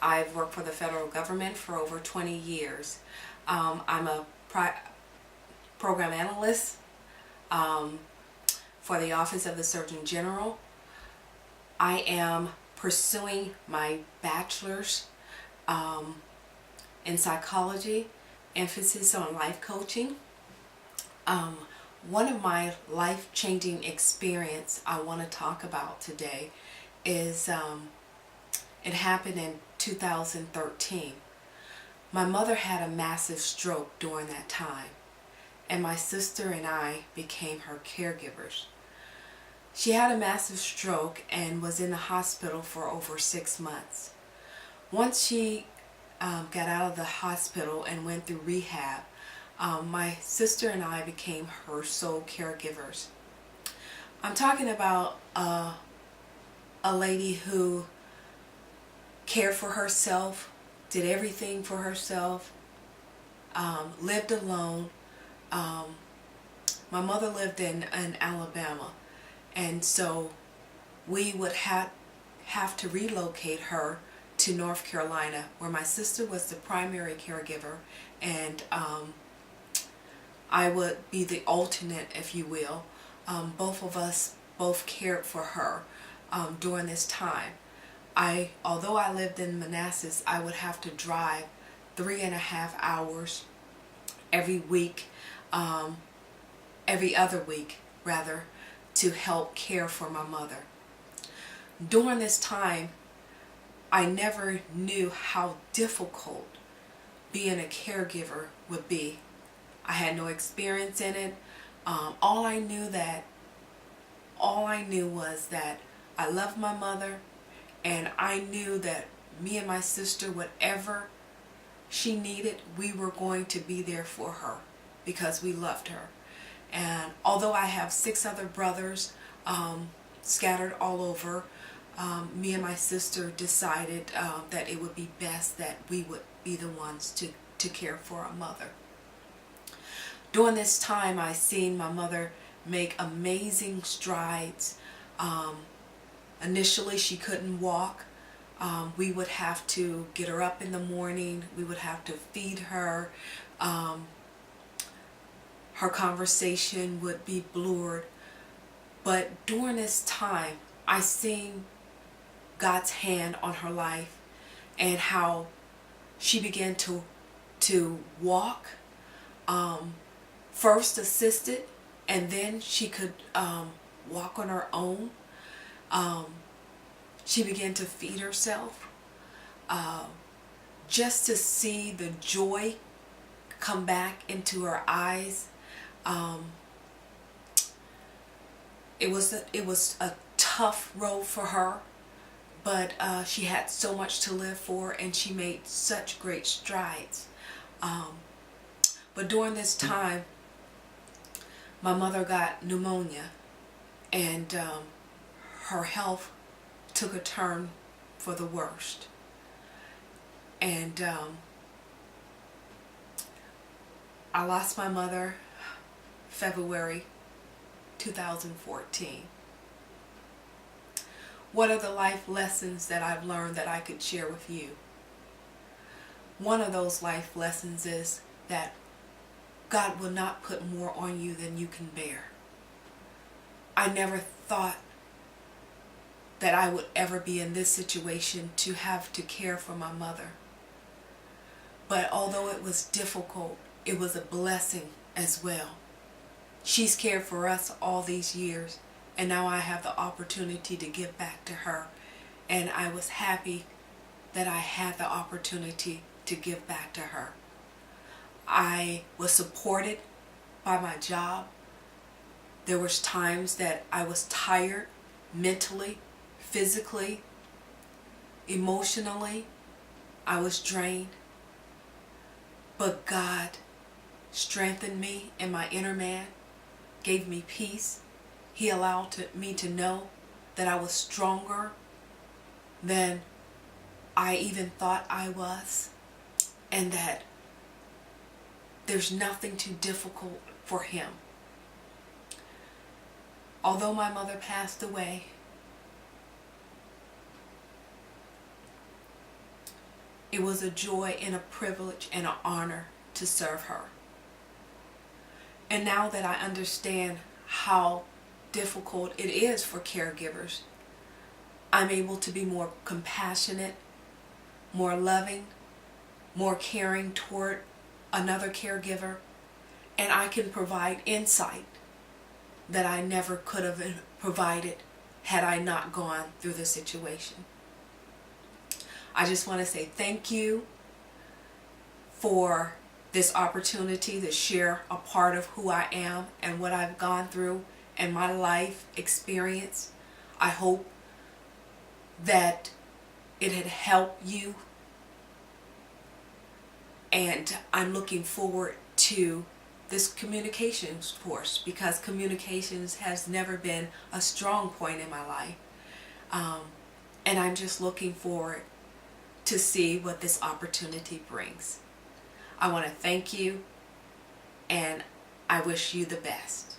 I've worked for the federal government for over 20 years. I'm a program analyst for the Office of the Surgeon General. I am pursuing my bachelor's in psychology, emphasis on life coaching. One of my life-changing experience I want to talk about today is it happened in 2013. My mother had a massive stroke during that time, and my sister and I became her caregivers. She had a massive stroke and was in the hospital for over 6 months. Once she got out of the hospital and went through rehab, my sister and I became her sole caregivers. I'm talking about a lady who cared for herself, did everything for herself, lived alone. My mother lived in Alabama, and so we would have to relocate her to North Carolina, where my sister was the primary caregiver, and I would be the alternate, if you will. Both of us cared for her during this time. Although I lived in Manassas, I would have to drive 3.5 hours every week, every other week rather, to help care for my mother. During this time, I never knew how difficult being a caregiver would be. I had no experience in it. All I knew was that I loved my mother, and I knew that me and my sister, whatever she needed, we were going to be there for her because we loved her. And although I have 6 other brothers scattered all over, me and my sister decided that it would be best that we would be the ones to care for our mother. During this time, I seen my mother make amazing strides. Initially, she couldn't walk. We would have to get her up in the morning. We would have to feed her. Her conversation would be blurred. But during this time, I seen God's hand on her life and how she began to walk, first assisted, and then she could walk on her own. She began to feed herself. Just to see the joy come back into her eyes, it was a tough road for her, but she had so much to live for, and she made such great strides. But during this time, my mother got pneumonia, and her health took a turn for the worst. And I lost my mother February 2014. What are the life lessons that I've learned that I could share with you? One of those life lessons is that God will not put more on you than you can bear. I never thought that I would ever be in this situation to have to care for my mother. But although it was difficult, it was a blessing as well. She's cared for us all these years, and now I have the opportunity to give back to her. And I was happy that I had the opportunity to give back to her. I was supported by my job. There was times that I was tired mentally, physically, emotionally. I was drained. But God strengthened me in my inner man, gave me peace. He allowed me to know that I was stronger than I even thought I was, and that there's nothing too difficult for Him. Although my mother passed away, It was a joy and a privilege and an honor to serve her. And now that I understand how difficult it is for caregivers, I'm able to be more compassionate, more loving, more caring toward another caregiver, and I can provide insight that I never could have provided had I not gone through the situation. I just want to say thank you for this opportunity to share a part of who I am and what I've gone through and my life experience. I hope that it had helped you, and I'm looking forward to this communications course, because communications has never been a strong point in my life, and I'm just looking forward to see what this opportunity brings. I want to thank you, and I wish you the best.